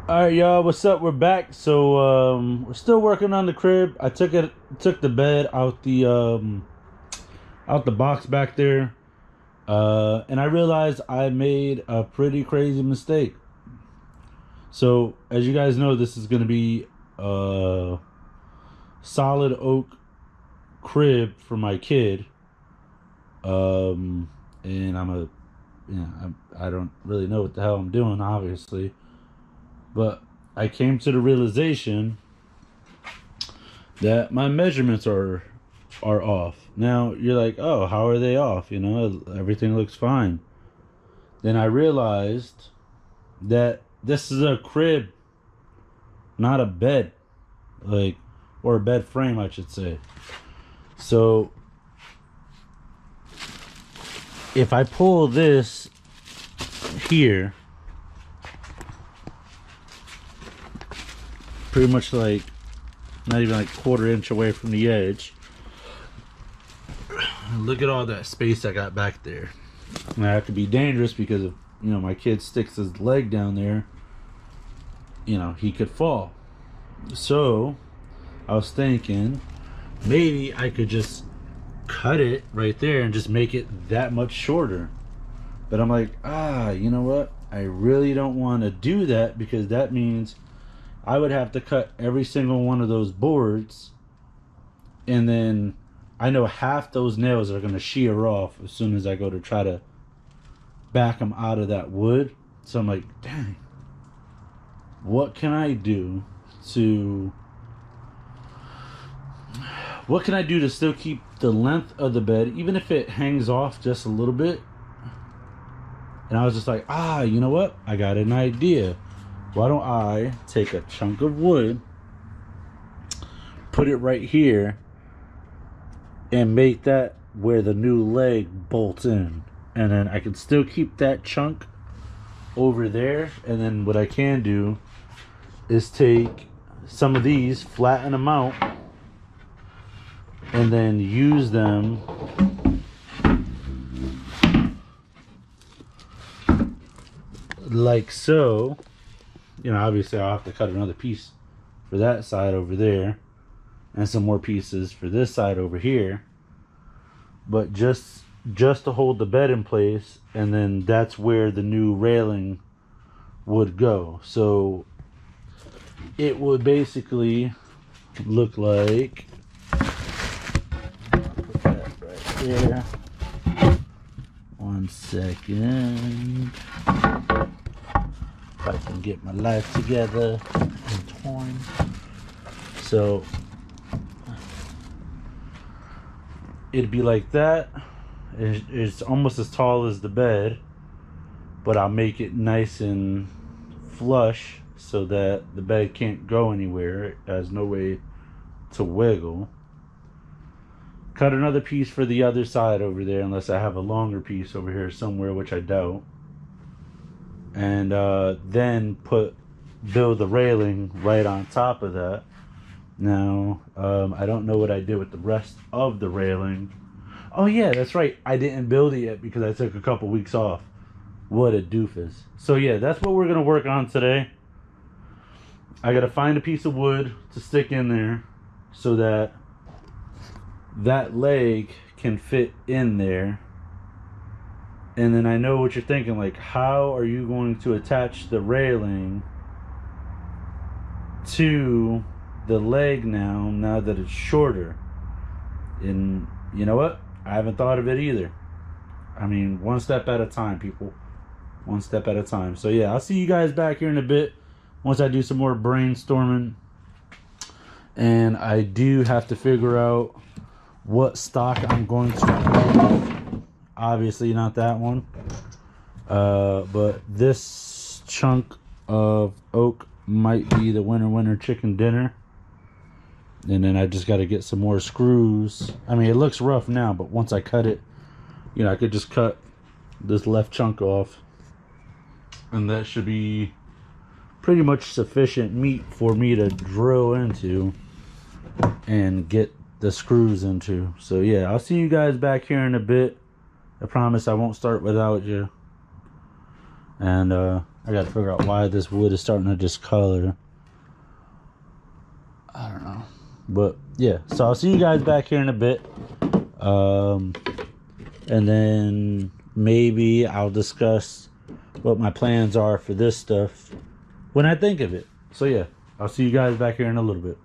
All right, y'all. What's up? We're back. So we're still working on the crib. I took the bed out the box back there, and I realized I made a pretty crazy mistake. So as you guys know, this is gonna be a solid oak crib for my kid. And I don't really know what the hell I'm doing, obviously, but I came to the realization that my measurements are off. Now you're like, oh, how are they off? You know, everything looks fine. Then I realized that this is a crib, not a bed, like, or a bed frame, I should say. So if I pull this here, pretty much like not even like quarter inch away from the edge. Look at all that space I got back there. Now that could be dangerous because if my kid sticks his leg down there, he could fall. So I was thinking maybe I could just cut it right there and just make it that much shorter. But I'm like, you know what? I really don't want to do that because that means I would have to cut every single one of those boards, and then I know half those nails are going to shear off as soon as I go to try to back them out of that wood. So I'm like, dang, what can I do to still keep the length of the bed, even if it hangs off just a little bit? And I was just like, you know what? I got an idea. Why don't I take a chunk of wood, put it right here, and make that where the new leg bolts in. And then I can still keep that chunk over there. And then what I can do is take some of these, flatten them out, and then use them like so. Obviously I'll have to cut another piece for that side over there and some more pieces for this side over here, but just to hold the bed in place, and then that's where the new railing would go. So it would basically look like, put that right there. 1 second. If I can get my life together and torn. So it'd be like that. It's almost as tall as the bed, but I'll make it nice and flush so that the bed can't go anywhere. It has no way to wiggle. Cut another piece for the other side over there, unless I have a longer piece over here somewhere, which I doubt. And then build the railing right on top of that. Now, I don't know what I did with the rest of the railing. Oh yeah, that's right. I didn't build it yet because I took a couple weeks off. What a doofus. So yeah, that's what we're gonna work on today. I gotta find a piece of wood to stick in there so that that leg can fit in there. And then I know what you're thinking, like, how are you going to attach the railing to the leg now that it's shorter? And you know what? I haven't thought of it either. I mean, one step at a time, people. One step at a time. So yeah, I'll see you guys back here in a bit once I do some more brainstorming. And I do have to figure out what stock I'm going to use. Obviously not that one, but this chunk of oak might be the winter chicken dinner. And then I just got to get some more screws. I mean, it looks rough now, but once I cut it, I could just cut this left chunk off, and that should be pretty much sufficient meat for me to drill into and get the screws into. So yeah, I'll see you guys back here in a bit. I promise I won't start without you. And I gotta figure out why this wood is starting to discolor. I don't know. But yeah, so I'll see you guys back here in a bit. And then maybe I'll discuss what my plans are for this stuff when I think of it. So yeah, I'll see you guys back here in a little bit.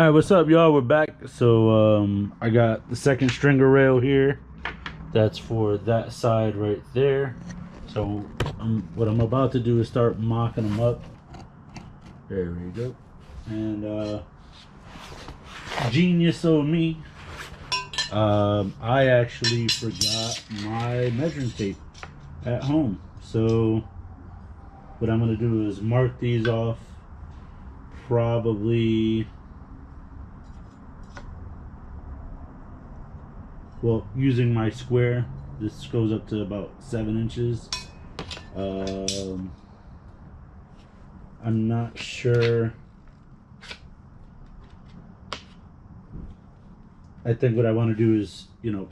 Alright, what's up, y'all? We're back. So I got the second stringer rail here. That's for that side right there. So what I'm about to do is start mocking them up. There we go. And genius of me, I actually forgot my measuring tape at home. So what I'm gonna do is mark these off probably, well, using my square. This goes up to about 7 inches. I'm not sure. I think what I want to do is, you know,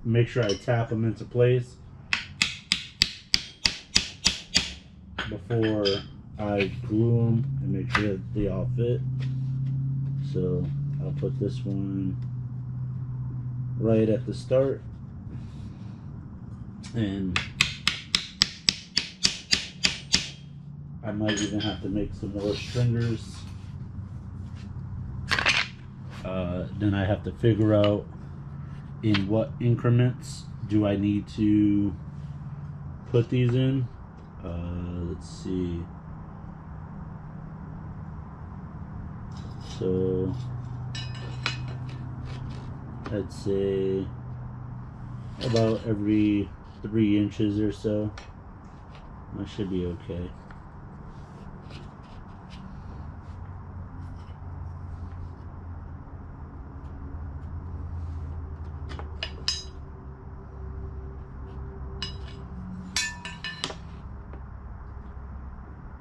make sure I tap them into place before I glue them and make sure that they all fit. So I'll put this one right at the start, and I might even have to make some more stringers. Then I have to figure out in what increments do I need to put these in. Let's see. So I'd say about every 3 inches or so. That should be okay.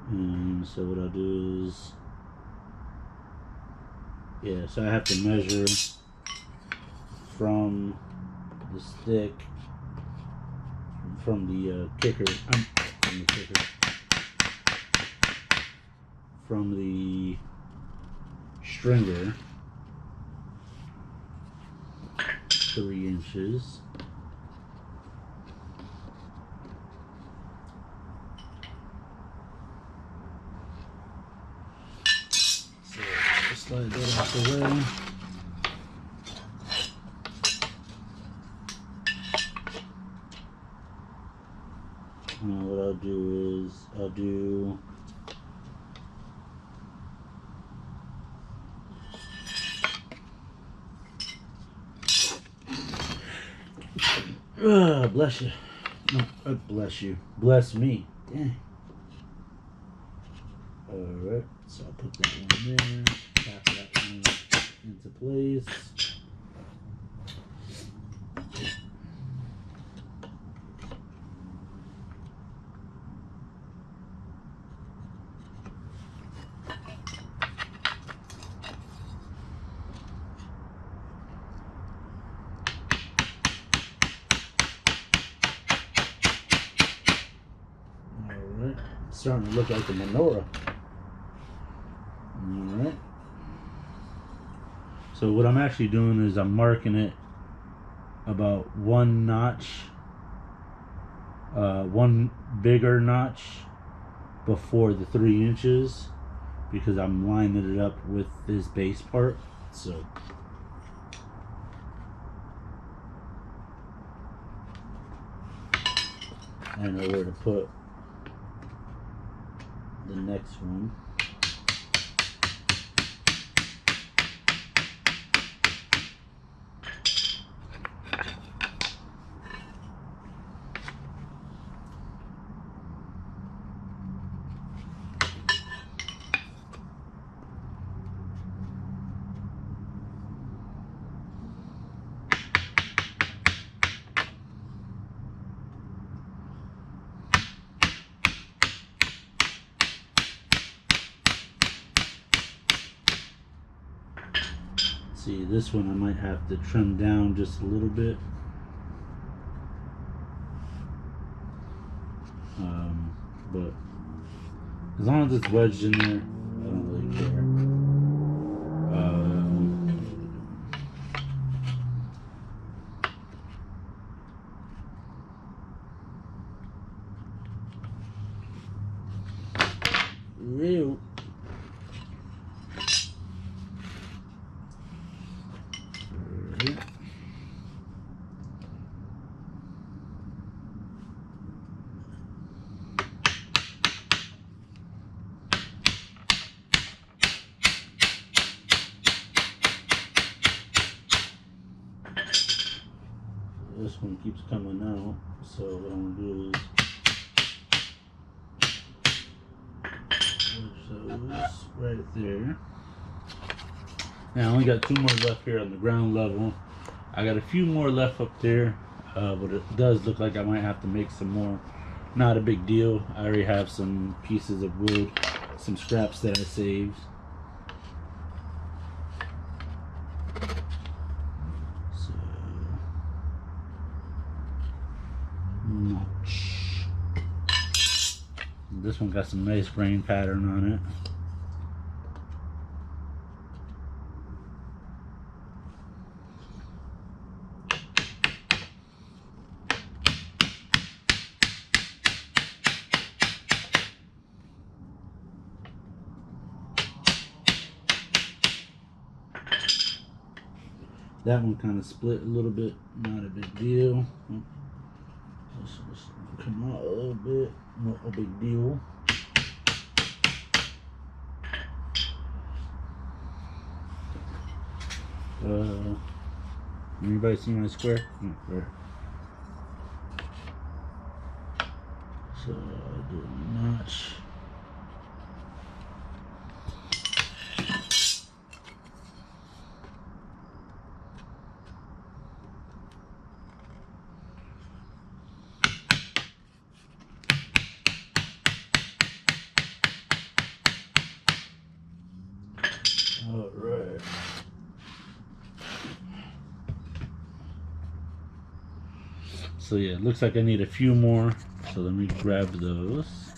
And so what I'll do is, yeah, so I have to measure from the stick, from the kicker, from the stringer, 3 inches. So just slide that out the way. Now what I'll do is I'll do bless you. No, bless you. Bless me. Dang. Alright, so I'll put that one there, tap that one into place. Alright, it's starting to look like a menorah. Alright. So what I'm actually doing is I'm marking it about 1 notch, one bigger notch before the 3 inches, because I'm lining it up with this base part. So I know where to put the next one. See, this one I might have to trim down just a little bit. But as long as it's wedged in there, I don't really care. Real. it. This one keeps coming out, so what I'm gonna do is those right there. Now I only got 2 more left here on the ground level. I got a few more left up there, but it does look like I might have to make some more. Not a big deal. I already have some pieces of wood, some scraps that I saved. So much. This one got some nice grain pattern on it. That one kind of split a little bit, not a big deal. This will come out a little bit, not a big deal. Anybody see my square? Not there. So I do a notch. All right. So yeah, it looks like I need a few more. So let me grab those.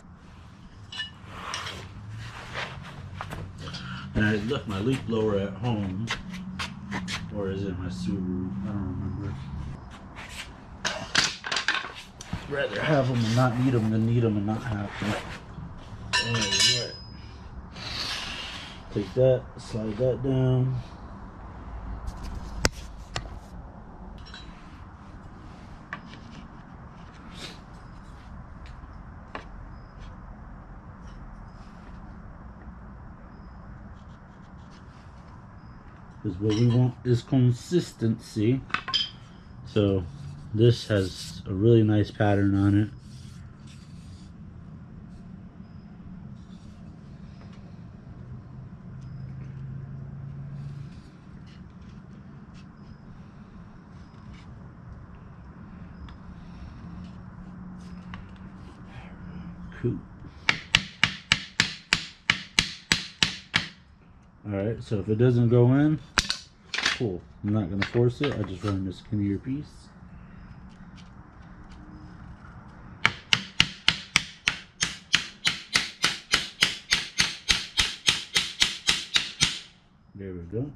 And I left my leaf blower at home. Or is it my Subaru? I don't remember. Rather have them and not need them than need them and not have them. Alright. Take that, slide that down. Because what we want is consistency. So this has a really nice pattern on it. Cool. Alright, so if it doesn't go in, cool. I'm not going to force it. I just run the skinnier piece. There we go.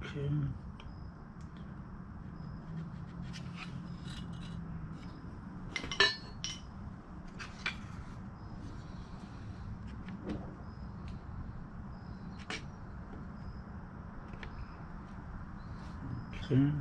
Okay. Okay.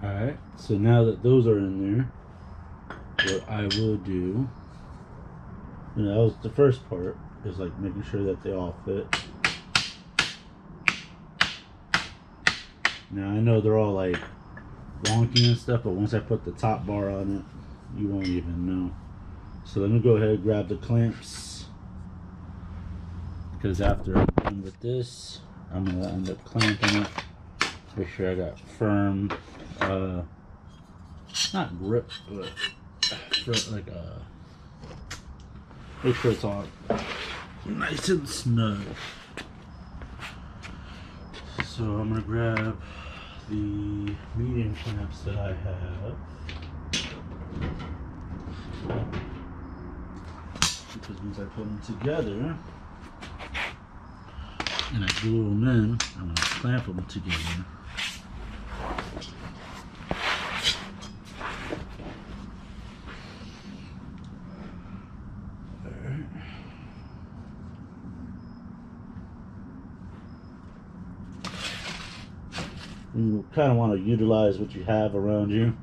Alright, so now that those are in there, what I will do, that was the first part, is like making sure that they all fit. Now I know they're all like wonky and stuff, but once I put the top bar on it, you won't even know. So let me go ahead and grab the clamps, because after I'm done with this, I'm going to end up clamping it Make sure I got firm, not grip, but like make sure it's all nice and snug. So I'm gonna grab the medium clamps that I have, because once I put them together and I glue them in, I'm gonna clamp them together. You kind of want to utilize what you have around you.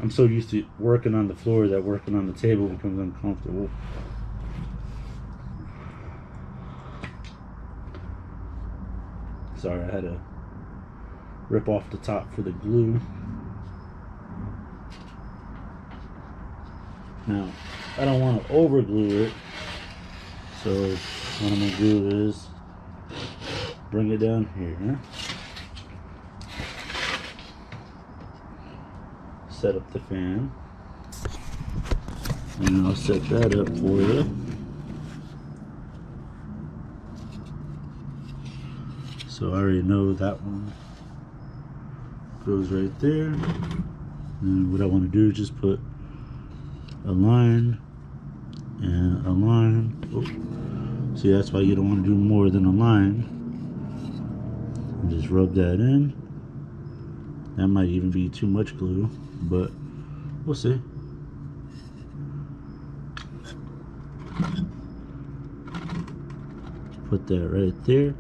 I'm so used to working on the floor that working on the table becomes uncomfortable. Sorry, I had to rip off the top for the glue. Now, I don't want to over glue it, so what I'm going to do is bring it down here. Set up the fan, and I'll set that up for you. So I already know that one goes right there. And what I want to do is just put a line and a line. Oh, see, that's why you don't want to do more than a line. And just rub that in. That might even be too much glue, but we'll see. Put that right there.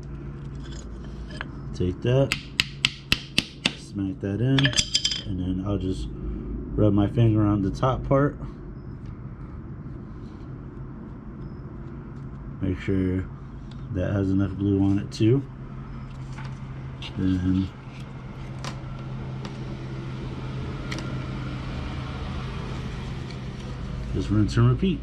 Take that, smack that in, and then I'll just rub my finger on the top part. Make sure that has enough glue on it too. Then just rinse and repeat.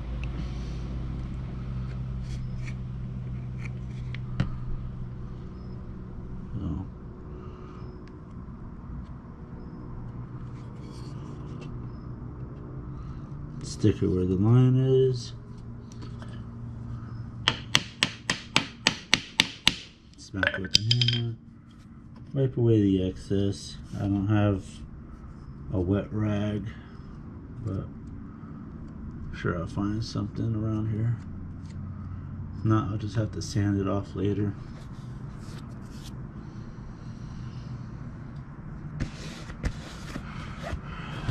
Stick it where the line is. Smack it with the hammer. Wipe away the excess. I don't have a wet rag, but I'm sure I'll find something around here. If not, I'll just have to sand it off later.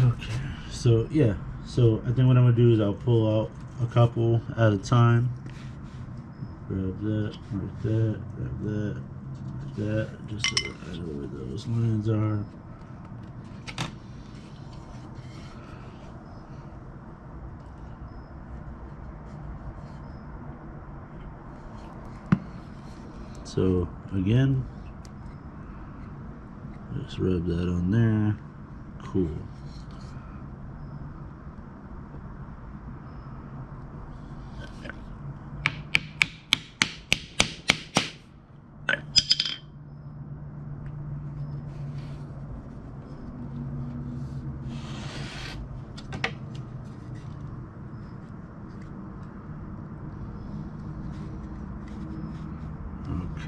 Okay, so yeah. So I think what I'm gonna do is I'll pull out a couple at a time. Grab that, like that, grab that, like that, just so that I know where those lines are. So again, just rub that on there. Cool.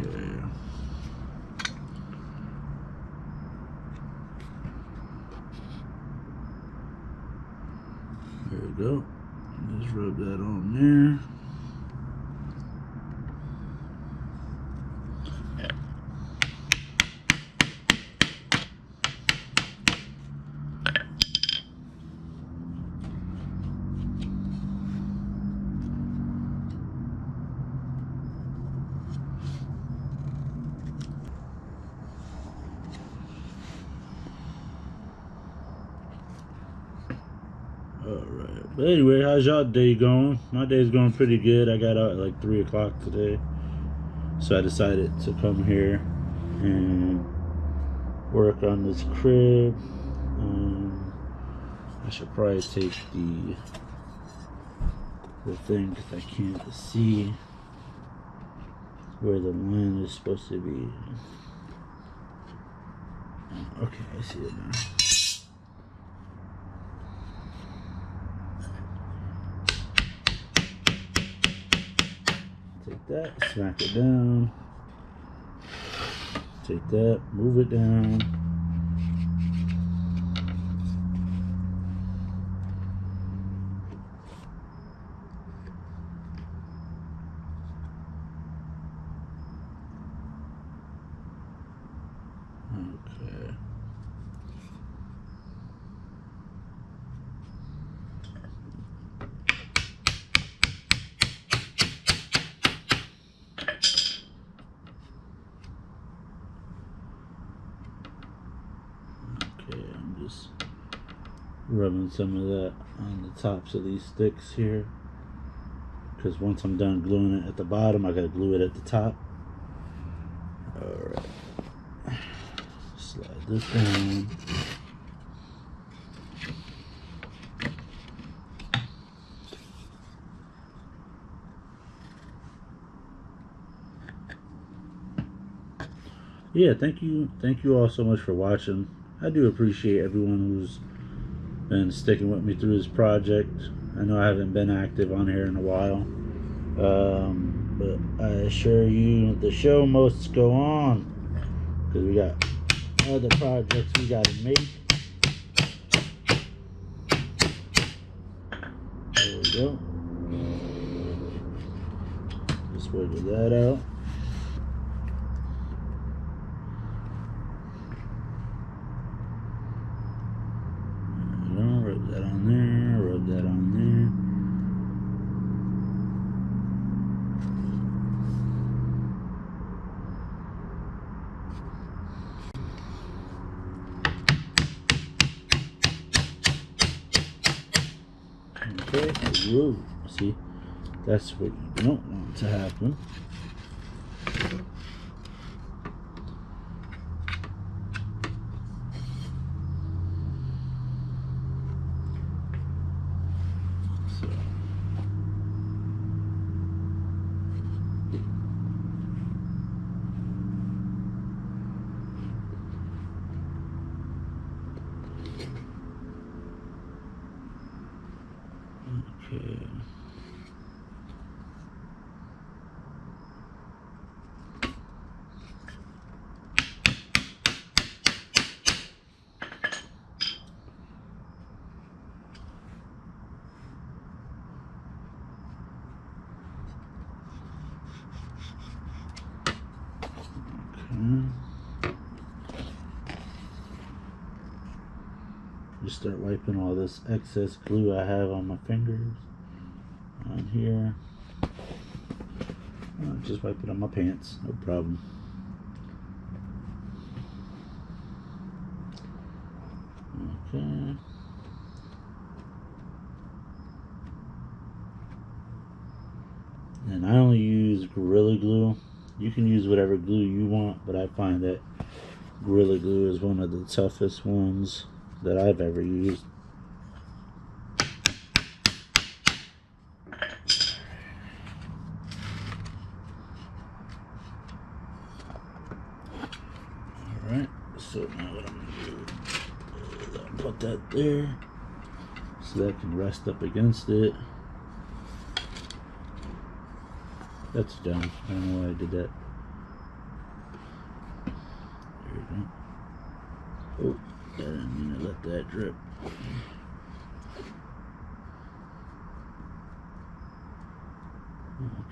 Okay. There we go. Just rub that on there. Alright, but anyway, how's y'all day going? My day's going pretty good. I got out at like 3 o'clock today, so I decided to come here and work on this crib. I should probably take the thing because I can't see where the line is supposed to be. Okay, I see it now. Take that, smack it down. Take that, move it down. Okay. Okay, I'm just rubbing some of that on the tops of these sticks here, because once I'm done gluing it at the bottom, I gotta glue it at the top. Alright. Slide this down. Yeah, thank you all so much for watching. I do appreciate everyone who's been sticking with me through this project. I know I haven't been active on here in a while, but I assure you the show must go on, because we got other projects we gotta make. There we go. Just wiggle that out. Rub that on there, rub that on there. Okay, whoa, see, that's what you don't want to happen. Okay. Just start wiping all this excess glue I have on my fingers on here. Just wipe it on my pants, no problem. Okay. And I only use Gorilla Glue. You can use whatever glue you want, but I find that Gorilla Glue is one of the toughest ones that I've ever used. Alright, so now what I'm going to do is I'll put that there so that can rest up against it. That's dumb. I don't know why I did that. There we go. Oh, I didn't mean to let that drip.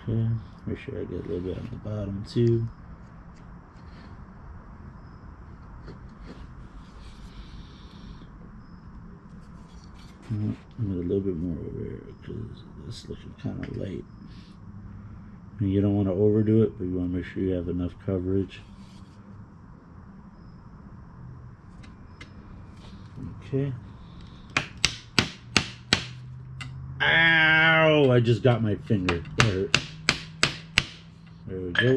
Okay, make sure I get a little bit on the bottom too. I'm gonna a little bit more over here because it's looking kind of light. And you don't want to overdo it, but you want to make sure you have enough coverage. Okay. Ow! I just got my finger. That hurt. There we go.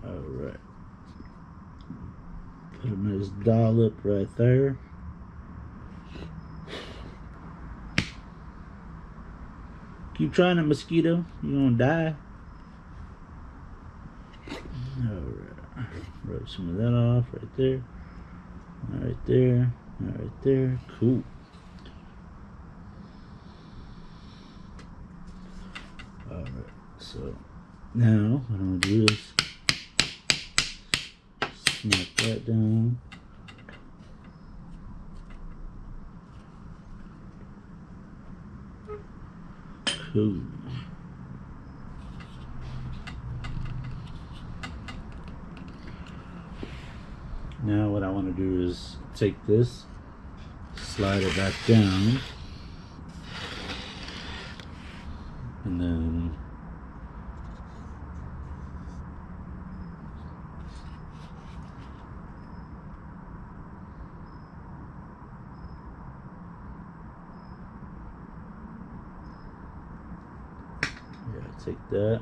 Alright. Put a nice dollop right there. Keep trying it, mosquito. You're gonna die. Alright. Rub some of that off right there. Right there. Right there. Cool. Alright. So now what I'm gonna do is smack that down. Cool. Now what I want to do is take this, slide it back down, and then take that,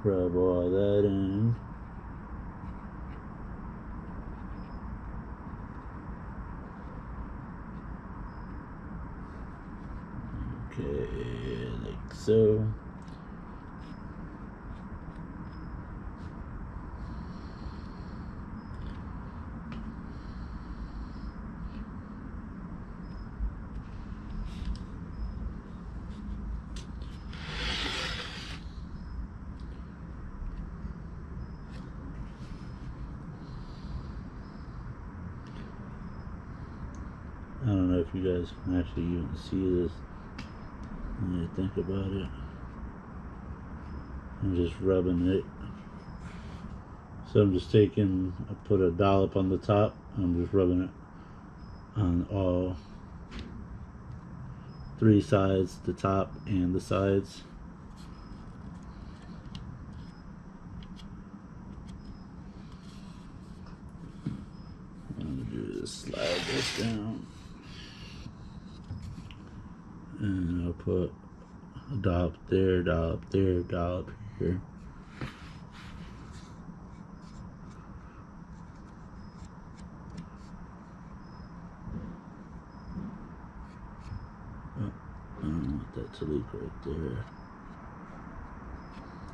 rub all that in. Okay, like so. I don't know if you guys can actually even see this when you think about it. I'm just rubbing it. So I'm just taking, I put a dollop on the top, I'm just rubbing it on all three sides, the top and the sides. I'm gonna do is slide this down. And I'll put a dollop there, dollop there, dollop here. Oh, I don't want that to leak right there.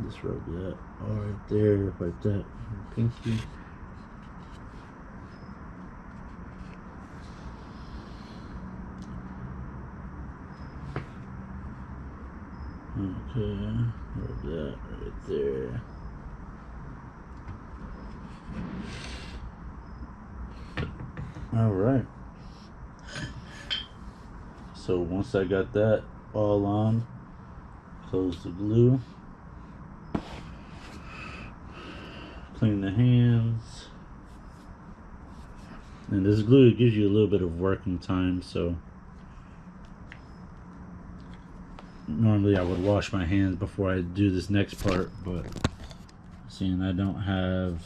Just rub that all right there, like that. Pinky. Okay, rub that right there. All right. So once I got that all on, close the glue, clean the hands, and this glue gives you a little bit of working time, so normally I would wash my hands before I do this next part, but seeing I don't have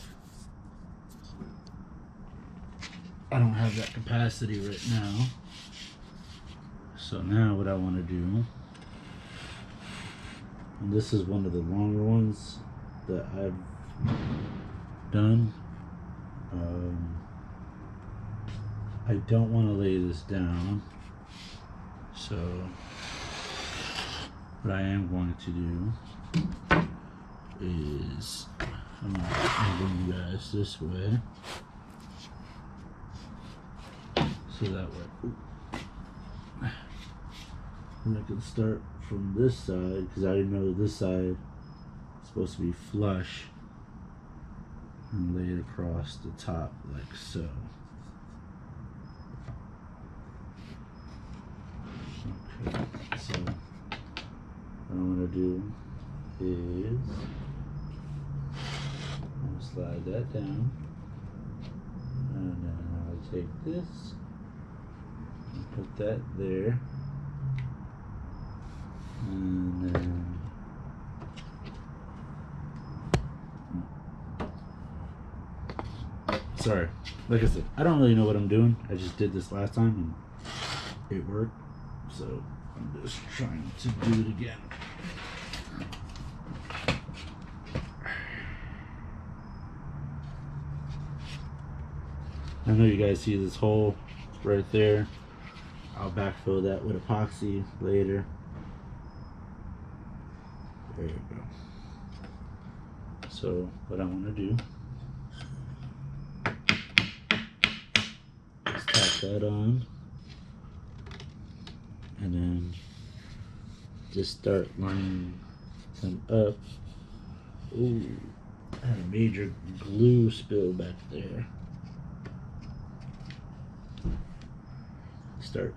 that capacity right now. So now what I want to do, and this is one of the longer ones that I've done. I don't want to lay this down, so what I am going to do is I'm going to bring you guys this way, so that way I can start from this side, because I already know this side is supposed to be flush, and lay it across the top like so. Okay, so what I'm going to do is I'm going to slide that down, and then I'll take this and put that there, and then sorry, like I said, I don't really know what I'm doing. I just did this last time and it worked, so I'm just trying to do it again. I know you guys see this hole right there. I'll backfill that with epoxy later. There you go. So what I want to do is tap that on, and then just start lining them up. Ooh, I had a major glue spill back there. Start.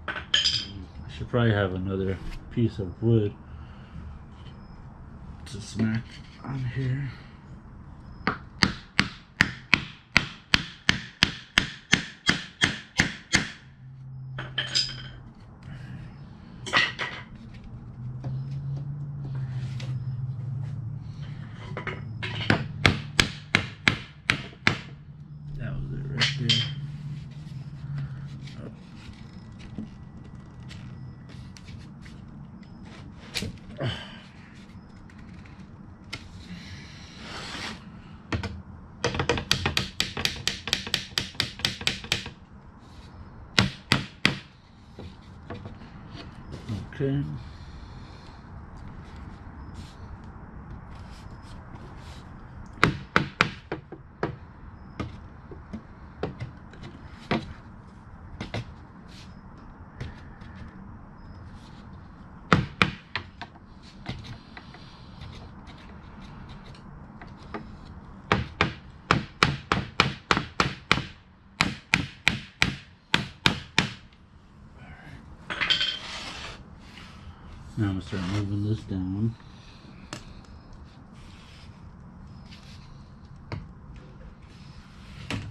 I should probably have another piece of wood to smack on here. That was it right there. Okay. Now I'm going to start moving this down.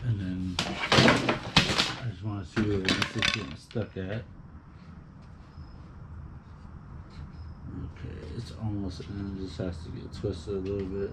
And then I just want to see where this is getting stuck at. Okay, it's almost, and it just has to get twisted a little bit.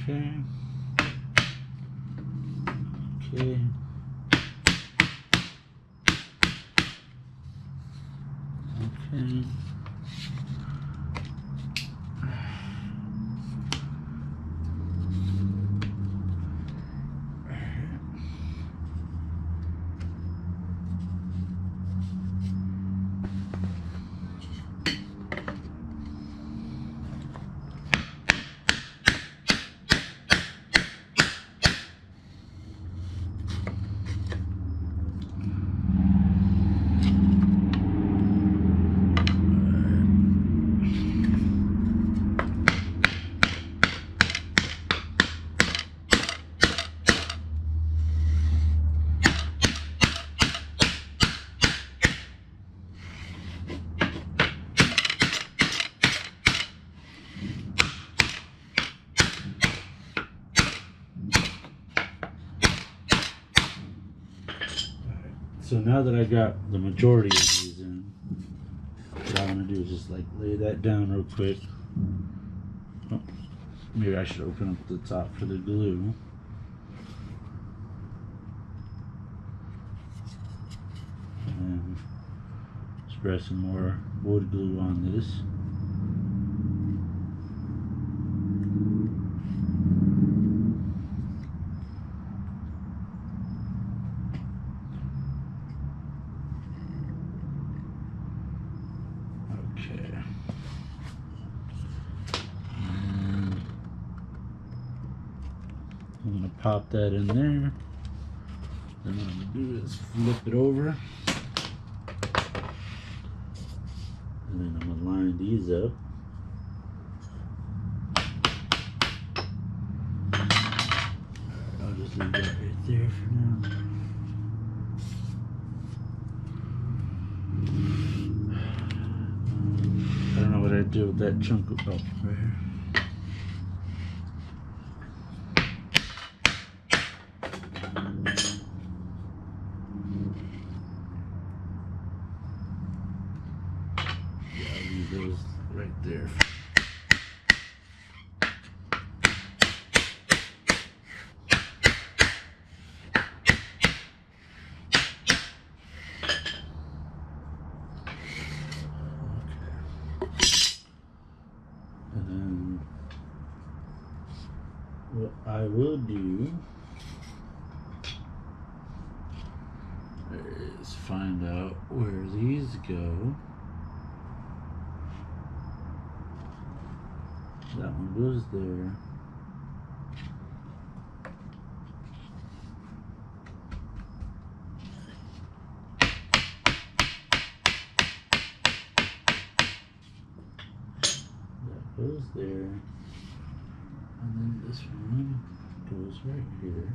Okay. Okay. Okay. So now that I got the majority of these in, what I'm gonna do is just like lay that down real quick. Oh, maybe I should open up the top for the glue. And spread some more wood glue on this. I'm gonna pop that in there. Then what I'm gonna do is flip it over. And then I'm gonna line these up. I'll just leave that right there for now. I don't know what I did with that chunk of right here. Yeah, I'll leave those right there. What I will do is find out where these go. That one goes there. That goes there. And then this one goes right here.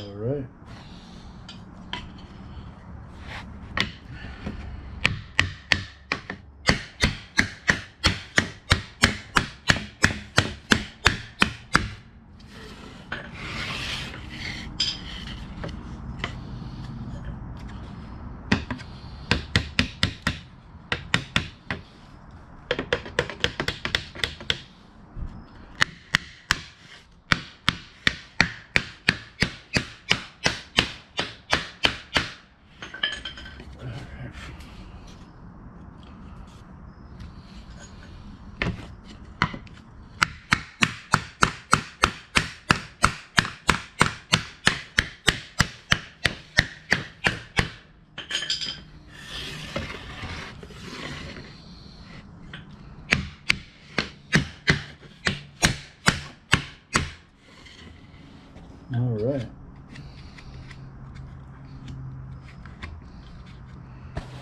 Alright. Alright.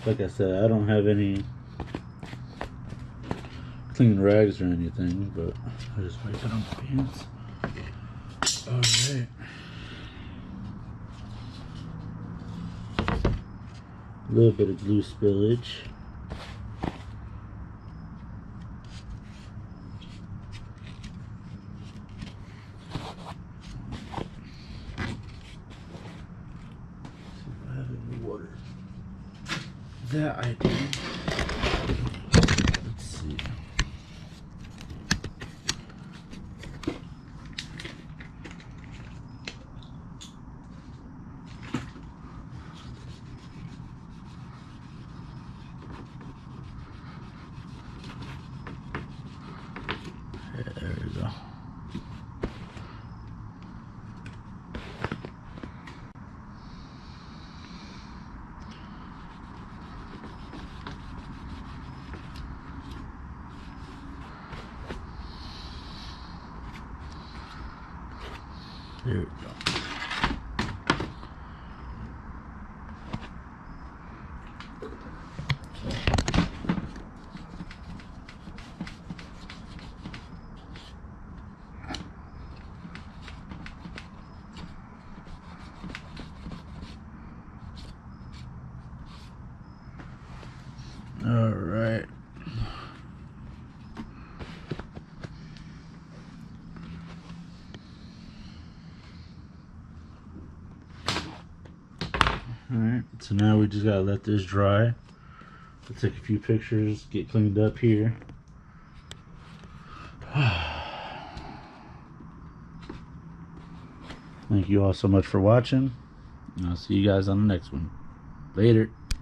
Like I said, I don't have any clean rags or anything, but I just wipe it on the pants. Alright. A little bit of glue spillage. That I do. Let's see. There we go. All right. Alright, so now we just gotta let this dry. I'll take a few pictures, get cleaned up here. Thank you all so much for watching. I'll see you guys on the next one. Later.